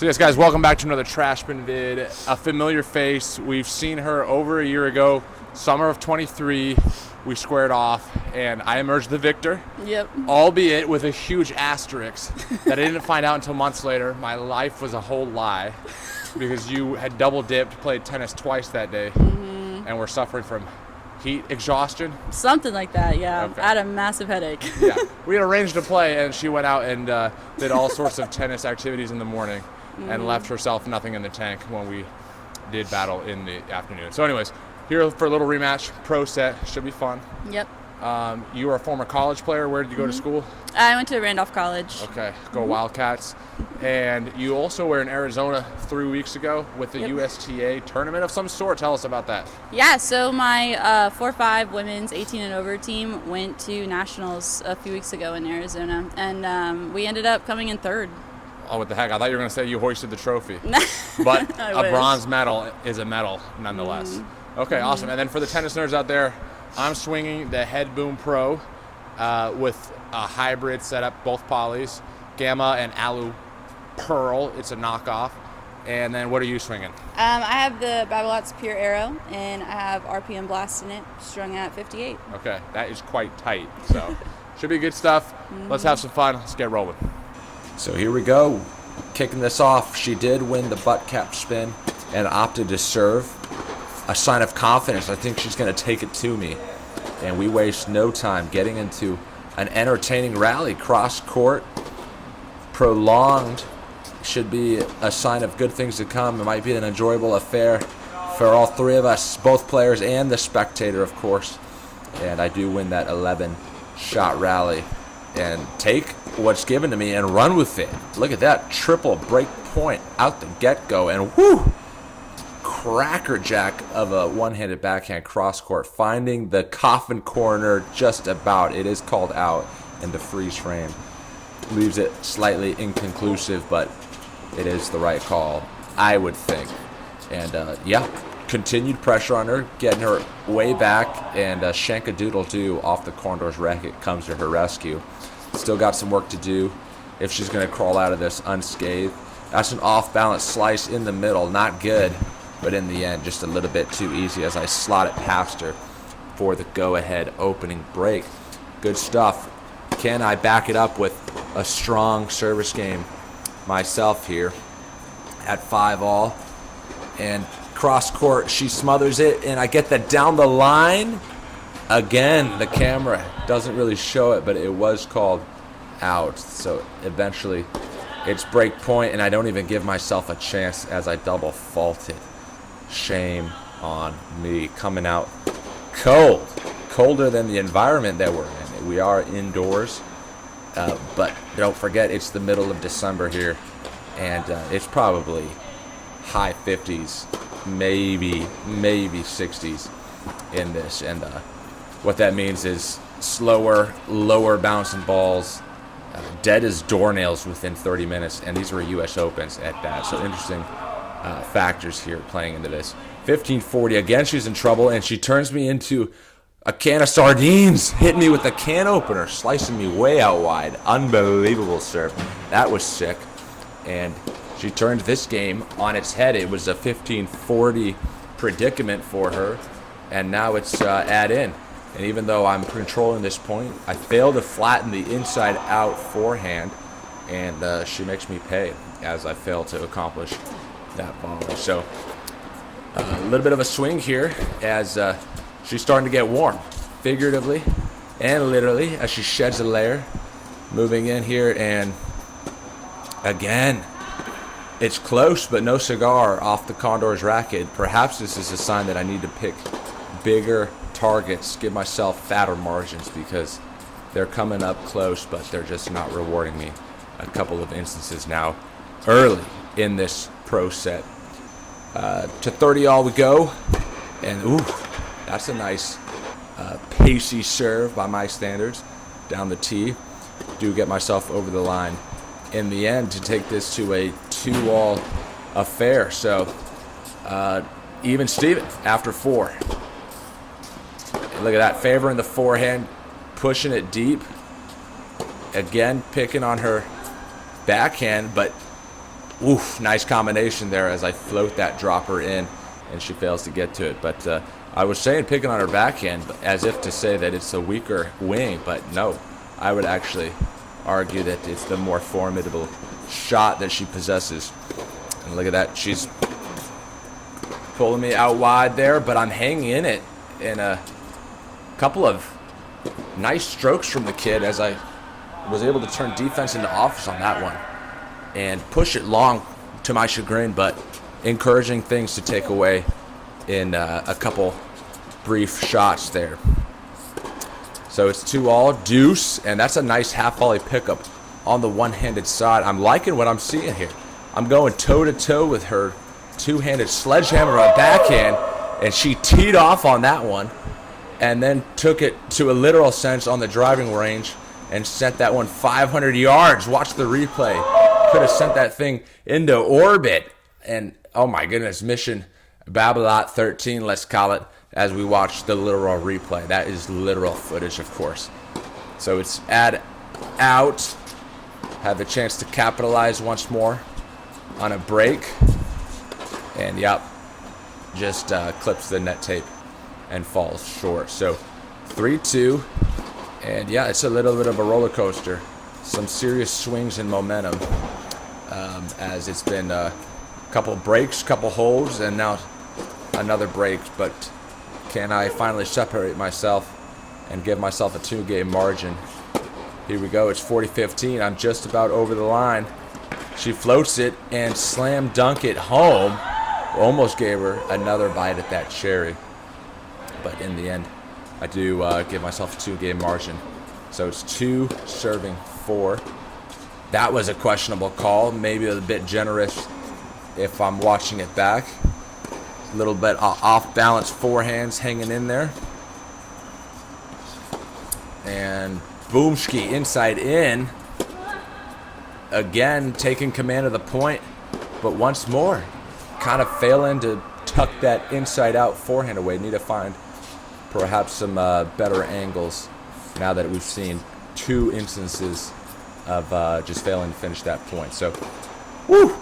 So yes, guys, welcome back to another Trash Bin vid. A familiar face. We've seen her over a year ago, summer of 23. We squared off, and I emerged the victor. Yep. Albeit with a huge asterisk that I didn't find out until months later. My life was a whole lie because you had double dipped, played tennis twice that day, and were suffering from heat exhaustion. Something like that, yeah. Okay. I had a massive headache. Yeah, we had arranged to play, and she went out and did all sorts of tennis activities in the morning and left herself nothing in the tank when we did battle in the afternoon. So anyways, here for a little rematch, pro set, should be fun. Yep. You were a former college player. Where did you go to school? I went to Randolph College. Okay, go Wildcats. And you also were in Arizona 3 weeks ago with the USTA tournament of some sort. Tell us about that. Yeah, so my 4-5 women's 18 and over team went to nationals a few weeks ago in Arizona, and we ended up coming in third. Oh, what the heck? I thought you were going to say you hoisted the trophy. But a bronze medal is a medal nonetheless. Okay, awesome. And then for the tennis nerds out there, I'm swinging the Head Boom Pro with a hybrid setup, both polys, Gamma and Alu Pearl. It's a knockoff. And then what are you swinging? I have the Babolat's Pure Arrow, and I have RPM Blast in it, strung at 58. Okay, that is quite tight. So should be good stuff. Let's have some fun. Let's get rolling. So here we go. Kicking this off, she did win the butt cap spin and opted to serve. A sign of confidence. I think she's going to take it to me. And we waste no time getting into an entertaining rally. Cross court, prolonged, should be a sign of good things to come. It might be an enjoyable affair for all three of us, both players and the spectator, of course. And I do win that 11-shot rally and take what's given to me and run with it. Look at that triple break point out the get-go, and whoo! Crackerjack of a one-handed backhand cross court, finding the coffin corner just about. It is called out, and the freeze frame leaves it slightly inconclusive, but it is the right call, I would think. And yeah, continued pressure on her, getting her way back, and Shankadoodle-doo off the Condor's racket comes to her rescue. Still got some work to do if she's going to crawl out of this unscathed. That's an off-balance slice in the middle, not good. But in the end, just a little bit too easy as I slot it past her for the go-ahead opening break. Good stuff. Can I back it up with a strong service game myself here at 5-all? And cross-court, she smothers it, and I get that down the line. Again, the camera doesn't really show it, but it was called out. So eventually, it's break point, and I don't even give myself a chance as I double fault it. Shame on me, coming out cold, colder than the environment that we're in. We are indoors, but don't forget it's the middle of December here, and it's probably high 50s, maybe 60s in this. And what that means is slower, lower bouncing balls, dead as doornails within 30 minutes, and these were U.S. Opens at that. So interesting factors here playing into this. 15-40. Again, she's in trouble, and she turns me into a can of sardines, hitting me with a can opener, slicing me way out wide. Unbelievable serve. That was sick. And she turned this game on its head. It was a 15-40 predicament for her, and now it's add in. And even though I'm controlling this point, I fail to flatten the inside-out forehand, and she makes me pay as I fail to accomplish that volley. So a little bit of a swing here as she's starting to get warm, figuratively and literally, as she sheds a layer. Moving in here, and again, it's close, but no cigar off the Condor's racket. Perhaps this is a sign that I need to pick bigger targets, give myself fatter margins, because they're coming up close, but they're just not rewarding me. A couple of instances now early in this pro set. To 30-all we go, and ooh, that's a nice pacey serve by my standards down the tee. Do get myself over the line in the end to take this to a 2-all affair. So even Steven after 4. And look at that, favoring the forehand, pushing it deep. Again, picking on her backhand, but Oof, nice combination there as I float that dropper in, and she fails to get to it. But I was saying picking on her backhand as if to say that it's a weaker wing, but no. I would actually argue that it's the more formidable shot that she possesses. And look at that. She's pulling me out wide there, but I'm hanging in it in a couple of nice strokes from the kid as I was able to turn defense into offense on that one and push it long to my chagrin, but encouraging things to take away in a couple brief shots there. So it's 2-all, deuce, and that's a nice half volley pickup on the one-handed side. I'm liking what I'm seeing here. I'm going toe-to-toe with her two-handed sledgehammer on backhand, and she teed off on that one and then took it to a literal sense on the driving range and sent that one 500 yards. Watch the replay. Could have sent that thing into orbit. And, oh my goodness, mission Babolat 13, let's call it, as we watch the literal replay. That is literal footage, of course. So it's out. Have a chance to capitalize once more on a break. And, yep, just clips the net tape and falls short. So 3-2. And, yeah, it's a little bit of a roller coaster. Some serious swings in momentum as it's been a couple breaks, couple holds, and now another break. But can I finally separate myself and give myself a 2-game margin? Here we go. It's 40-15. I'm just about over the line. She floats it and slam dunk it home. Almost gave her another bite at that cherry. But in the end, I do give myself a 2-game margin. So it's 2 serving 4. That was a questionable call. Maybe a bit generous if I'm watching it back. A little bit off-balance forehands hanging in there. And Boomski inside in. Again, taking command of the point. But once more, kind of failing to tuck that inside-out forehand away. Need to find perhaps some better angles now that we've seen 2 instances of just failing to finish that point. So, woo!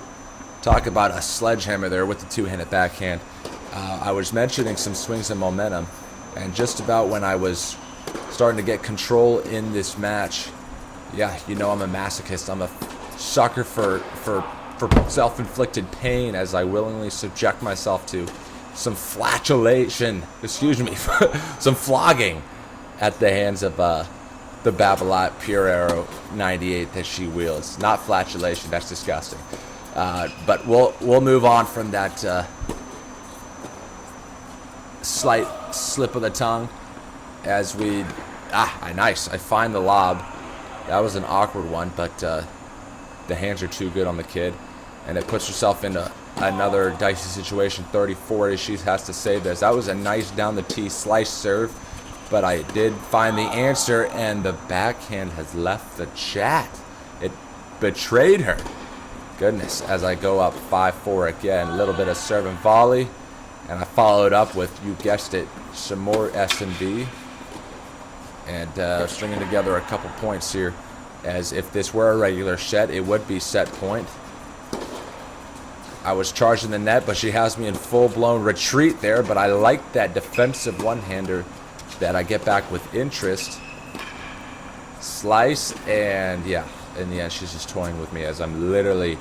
Talk about a sledgehammer there with the 2-handed backhand. I was mentioning some swings and momentum, and just about when I was starting to get control in this match, yeah, you know I'm a masochist. I'm a sucker for self-inflicted pain as I willingly subject myself to some flatulation, some flogging at the hands of the Babolat Pure Aero 98 that she wields. Not flatulation, that's disgusting. But we'll move on from that slight slip of the tongue as we nice. I find the lob. That was an awkward one, but the hands are too good on the kid, and it puts herself into another dicey situation. 30-40, she has to save this. That was a nice down the tee slice serve, but I did find the answer, and the backhand has left the chat. It betrayed her. Goodness, as I go up 5-4 again, a little bit of serve and volley, and I followed up with, you guessed it, some more S&B, and stringing together a couple points here, as if this were a regular set, it would be set point. I was charging the net, but she has me in full-blown retreat there, but I like that defensive one-hander that I get back with interest. Slice, and yeah, in the end, she's just toying with me as I'm literally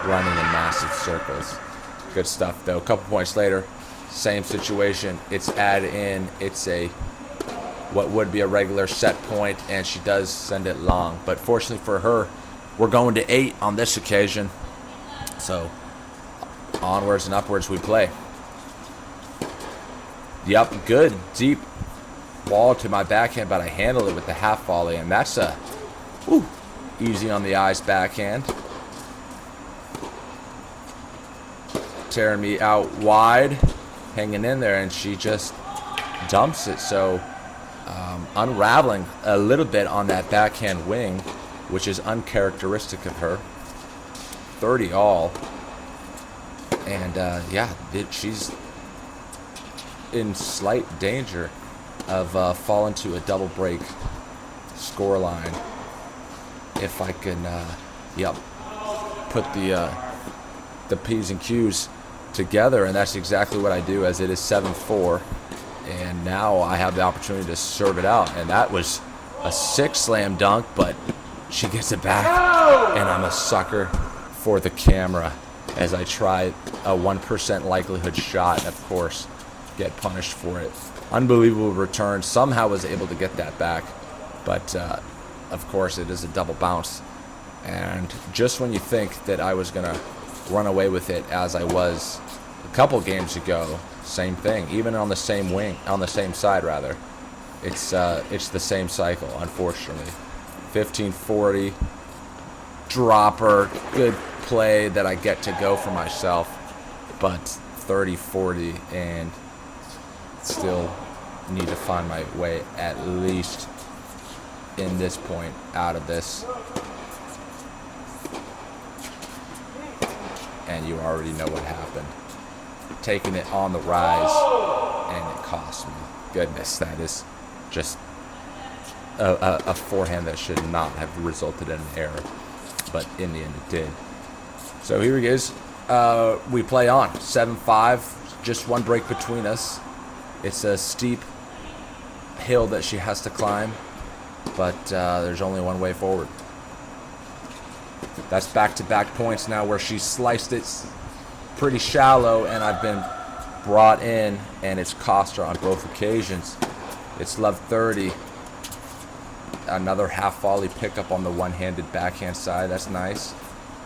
running in massive circles. Good stuff, though. A couple points later, same situation. It's add in. It's what would be a regular set point, and she does send it long. But fortunately for her, we're going to 8 on this occasion. So onwards and upwards we play. Yep, good deep ball to my backhand, but I handled it with the half volley, and that's a easy on the eyes backhand. Tearing me out wide, hanging in there, and she just dumps it. So unraveling a little bit on that backhand wing, which is uncharacteristic of her. 30-all. And she's in slight danger of falling to a double break scoreline. If I can, put the the P's and Q's together, and that's exactly what I do, as it is 7-4. And now I have the opportunity to serve it out. And that was a 6 slam dunk, but she gets it back. And I'm a sucker for the camera as I try a 1% likelihood shot, of course, get punished for it. Unbelievable return. Somehow was able to get that back. But, of course, it is a double bounce. And just when you think that I was going to run away with it, as I was a couple games ago, same thing. Even on the same wing, on the same side, rather. It's the same cycle, unfortunately. 15-40, dropper, good play that I get to go for myself, but 30-40, and still need to find my way at least in this point out of this. And you already know what happened. Taking it on the rise, and it cost me. Goodness, that is just a forehand that should not have resulted in an error, but in the end it did. So here it is. We play on 7-5, just one break between us. It's a steep hill that she has to climb, but there's only one way forward. That's back-to-back points now, where she sliced it pretty shallow, and I've been brought in, and it's cost her on both occasions. It's love 30. Another half volley pickup on the one-handed backhand side. That's nice.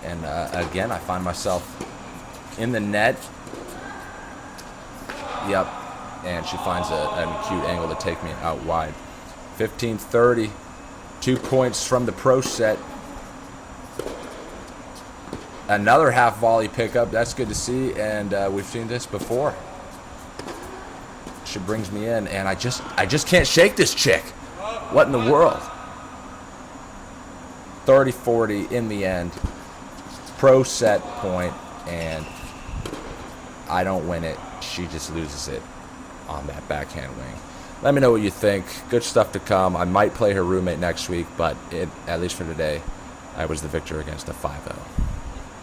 And again, I find myself in the net. Yep. And she finds an acute angle to take me out wide. 15-30. 2 points from the pro set. Another half volley pickup. That's good to see. And we've seen this before. She brings me in, and I just can't shake this chick. What in the world? 30-40 in the end. Pro set point, and I don't win it. She just loses it on that backhand wing. Let me know what you think. Good stuff to come. I might play her roommate next week, but at least for today, I was the victor against a 5-0.